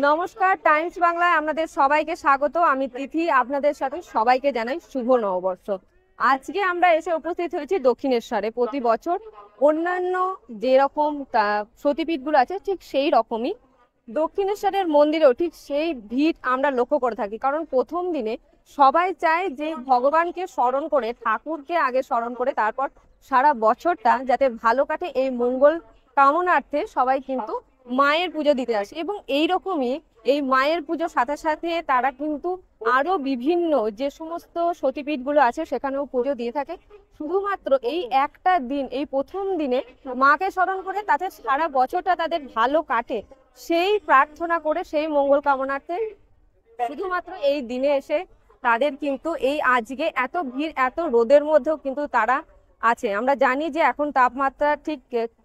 নমস্কার, টাইমস বাংলায় আপনাদের সবাইকে স্বাগত। আমি তিথি, আপনাদের সাথে সবাইকে জানাই শুভ নববর্ষ। আজকে আমরা এসে উপস্থিত হয়েছি দক্ষিণেশ্বরে। প্রতি বছর অন্যান্য যেরকম সতীপীঠগুলো আছে ঠিক সেই রকমই দক্ষিণেশ্বরের মন্দিরেও ঠিক সেই ভিড় আমরা লক্ষ্য করে থাকি। কারণ প্রথম দিনে সবাই চায় যে ভগবানকে স্মরণ করে, ঠাকুরকে আগে স্মরণ করে তারপর সারা বছরটা যাতে ভালো কাটে এই মঙ্গল কামনার্থে সবাই কিন্তু মায়ের পুজো দিতে আসে। এবং এই রকমই এই মায়ের পুজোর সাথে সাথে তারা কিন্তু আরো বিভিন্ন যে সমস্ত সতীপীঠগুলো আছে সেখানেও পুজো দিয়ে থাকে। শুধুমাত্র এই একটা দিন, এই প্রথম দিনে মাকে স্মরণ করে তাতে সারা বছরটা তাদের ভালো কাটে সেই প্রার্থনা করে, সেই মঙ্গল কামনার্থে শুধুমাত্র এই দিনে এসে তাদের কিন্তু এই আজকে এত ভিড়, এত রোদের মধ্যেও কিন্তু তারা আছে। আমরা জানি যে এখন তাপমাত্রা ঠিক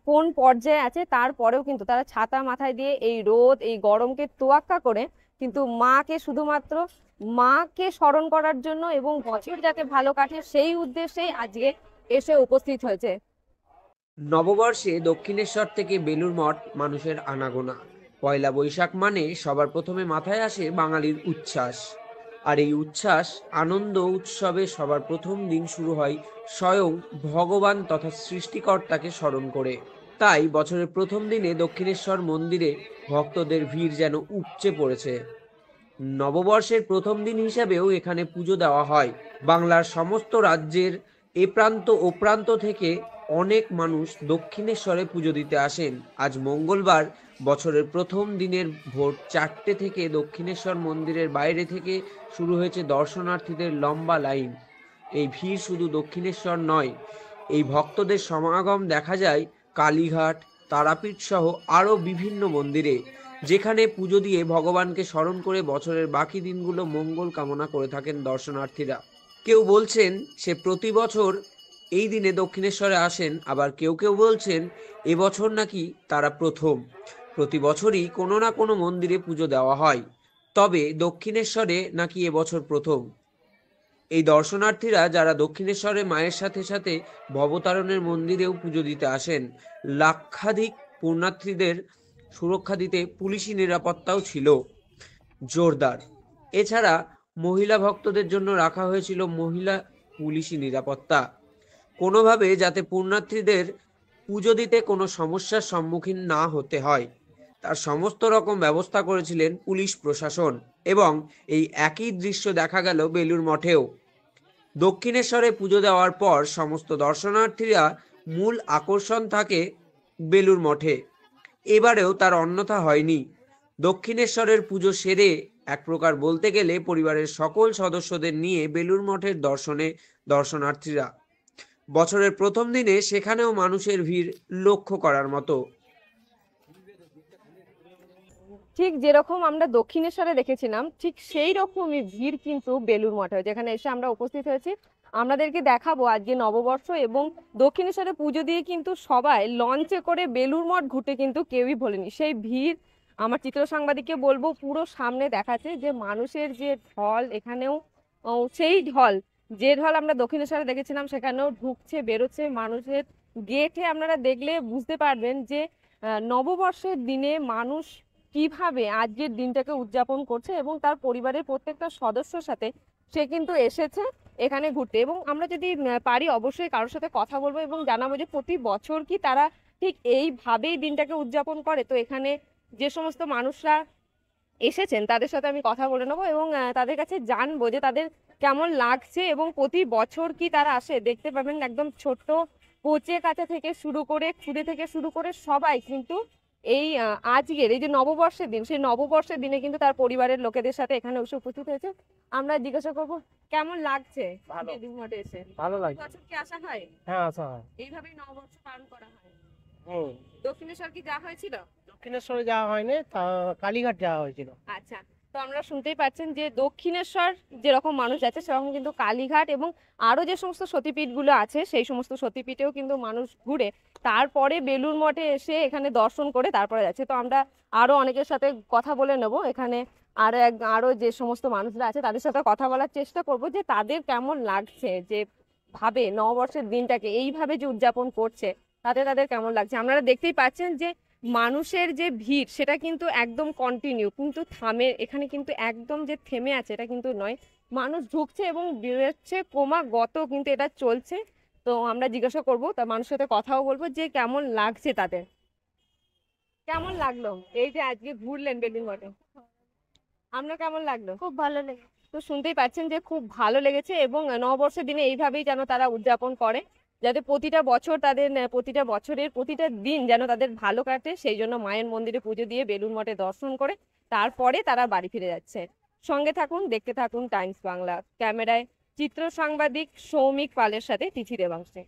কোন পর্যায়ে আছে, তারপরেও কিন্তু তারা ছাতা মাথায় দিয়ে এই রোদ, এই গরমকে তোয়াক্কা করে কিন্তু মাকে, শুধুমাত্র মাকে স্মরণ করার জন্য এবং বছর যাতে ভালো কাটে সেই উদ্দেশ্যেই আজকে এসে উপস্থিত হয়েছে। নববর্ষে দক্ষিণেশ্বর থেকে বেলুড় মঠ মানুষের আনাগোনা। পয়লা বৈশাখ মানে সবার প্রথমে মাথায় আসে বাঙালির উচ্ছ্বাস। আর এই উচ্ছ্বাস, আনন্দ, উৎসবে সবার প্রথম দিন শুরু হয় স্বয়ং ভগবান তথা সৃষ্টিকর্তাকে স্মরণ করে। তাই বছরের প্রথম দিনে দক্ষিণেশ্বর মন্দিরে ভক্তদের ভিড় যেন উপচে পড়েছে। নববর্ষের প্রথম দিন হিসাবেও এখানে পুজো দেওয়া হয়। বাংলার সমস্ত রাজ্যের এ প্রান্ত ও প্রান্ত থেকে অনেক মানুষ দক্ষিণেশ্বরে পুজো দিতে আসেন। আজ মঙ্গলবার বছরের প্রথম দিনের ভোর 4টে থেকে দক্ষিণেশ্বর মন্দিরের বাইরে থেকে শুরু হয়েছে দর্শনার্থীদের লম্বা লাইন। এই ভিড় শুধু দক্ষিণেশ্বর নয়, এই ভক্তদের সমাগম দেখা যায় কালীঘাট, তারাপীঠ সহ আরও বিভিন্ন মন্দিরে, যেখানে পুজো দিয়ে ভগবানকে স্মরণ করে বছরের বাকি দিনগুলো মঙ্গল কামনা করে থাকেন দর্শনার্থীরা। কেউ বলছেন সে প্রতি বছর এই দিনে দক্ষিণেশ্বরে আসেন, আবার কেউ কেউ বলছেন এবছর নাকি তারা প্রথম। প্রতি বছরই কোনো না কোনো মন্দিরে পুজো দেওয়া হয়, তবে দক্ষিণেশ্বরে নাকি এবছর প্রথম। এই দর্শনার্থীরা যারা দক্ষিণেশ্বরে মায়ের সাথে সাথে ভবতারণের মন্দিরেও পুজো দিতে আসেন, লাক্ষাধিক পুণ্যার্থীদের সুরক্ষা দিতে পুলিশি নিরাপত্তাও ছিল জোরদার। এছাড়া মহিলা ভক্তদের জন্য রাখা হয়েছিল মহিলা পুলিশি নিরাপত্তা, কোনোভাবে যাতে পুণ্যার্থীদের পুজো দিতে কোনো সমস্যার সম্মুখীন না হতে হয় তার সমস্ত রকম ব্যবস্থা করেছিলেন পুলিশ প্রশাসন। এবং এই একই দৃশ্য দেখা গেল বেলুড় মঠেও। দক্ষিণেশ্বরে পুজো দেওয়ার পর সমস্ত দর্শনার্থীরা মূল আকর্ষণ থাকে বেলুড় মঠে। এবারেও তার অন্যথা হয়নি। দক্ষিণেশ্বরের পুজো সেরে এক প্রকার বলতে গেলে পরিবারের সকল সদস্যদের নিয়ে বেলুড় মঠের দর্শনে দর্শনার্থীরা। বছরের প্রথম দিনে সেখানেও মানুষের ভিড় লক্ষ্য করার মতো। ঠিক যেরকম আমরা দক্ষিণেশ্বরে দেখেছিলাম ঠিক সেই রকমই ভিড় কিন্তু বেলুড় মঠে, যেখানে এসে আমরা উপস্থিত হয়েছি। আপনাদেরকে দেখাবো আজকে নববর্ষ এবং দক্ষিণেশ্বরে পুজো দিয়ে কিন্তু সবাই লঞ্চে করে বেলুড় মঠ ঘুরতে কিন্তু কেউই ভোলেনি। সেই ভিড় আমার চিত্র সাংবাদিককে বলবো পুরো সামনে দেখাচ্ছে যে মানুষের যে ঢল, এখানেও সেই ঢল, যে ঢল আমরা দক্ষিণেশ্বরে দেখেছিলাম সেখানেও ঢুকছে বেরোচ্ছে মানুষের। গেটে আপনারা দেখলে বুঝতে পারবেন যে নববর্ষের দিনে মানুষ কিভাবে আজকের দিনটাকে উদযাপন করছে এবং তার পরিবারের প্রত্যেকটা সদস্যর সাথে সে কিন্তু এসেছে এখানে ঘুরতে। এবং আমরা যদি পারি অবশ্যই কারোর সাথে কথা বলবো এবং জানাবো যে প্রতি বছর কি তারা ঠিক এইভাবেই দিনটাকে উদযাপন করে। তো এখানে যে সমস্ত মানুষরা এসেছেন তাদের সাথে আমি কথা বলে নেবো এবং তাদের কাছে জানবো যে তাদের কেমন লাগছে এবং প্রতি বছর কি তারা আসে। দেখতে পাবেন একদম ছোট্ট কোচে কাঁচা থেকে শুরু করে খুদে থেকে শুরু করে সবাই কিন্তু এই আজকের এই যে নববর্ষের দিন, সেই নববর্ষের দিনে কিন্তু তার পরিবারের লোকেদের সাথে এখানে এসে উপস্থিত হয়েছে। আমরা জিজ্ঞাসা করবো কেমন লাগছে মঠে এসে। ভালো লাগে। বছর কি আসা হয়? হ্যাঁ, আসা হয়। এইভাবেই নববর্ষ পালন করা হয়। হুম। দক্ষিণেশ্বর কি যাওয়া হয়েছিল? দক্ষিণেশ্বরে যাওয়া হয়নি, তা কালীঘাট যাওয়া হয়েছিল। আচ্ছা, তো আমরা শুনতেই পাচ্ছেন যে দক্ষিণেশ্বর যেরকম মানুষ যাচ্ছে সেরকম কিন্তু কালীঘাট এবং আরো যে সমস্ত সতীপীঠগুলো আছে সেই সমস্ত সতীপীঠেও কিন্তু মানুষ ঘুরে তারপরে বেলুড় মঠে এসে এখানে দর্শন করে তারপরে যাচ্ছে। তো আমরা আরো অনেকের সাথে কথা বলে নেব এখানে, আরো যে সমস্ত মানুষরা আছে তাদের সাথে কথা বলার চেষ্টা করব যে তাদের কেমন লাগছে, যে ভাবে নববর্ষের দিনটাকে এইভাবে যে উদযাপন করছে তাদের কেমন লাগছে। আপনারা দেখতেই পাচ্ছেন যে মানুষের যে ভিড় সেটা কিন্তু একদম কন্টিনিউ, কিন্তু এখানে কিন্তু একদম যে থেমে আছে এটা কিন্তু নয়। মানুষ ঢুকছে এবং বেরোচ্ছে ক্রমাগত, কিন্তু এটা চলছে। তো আমরা জিজ্ঞাসা করবো, তার মানুষের সাথে কথাও বলবো যে কেমন লাগছে তাদের। কেমন লাগলো এই যে আজকে ঘুরলেন বেলুড় মঠে? আপনার কেমন লাগলো? খুব ভালো লেগে তো শুনতেই পাচ্ছেন যে খুব ভালো লেগেছে, এবং নববর্ষের দিনে এইভাবেই যেন তারা উদযাপন করে, যাতে প্রতিটা বছর তাদের প্রতিটা বছরের প্রতিটা দিন যেন তাদের ভালো কাটে। সেই জন্য মায়ের মন্দিরে পুজো দিয়ে বেলুড় মঠে দর্শন করে তারপরে তারা বাড়ি ফিরে যাচ্ছে। সঙ্গে থাকুন, দেখতে থাকুন টাইমস বাংলা। ক্যামেরায় চিত্র সাংবাদিক সৌমিক পালের সাথে তিথি দেবাংশী।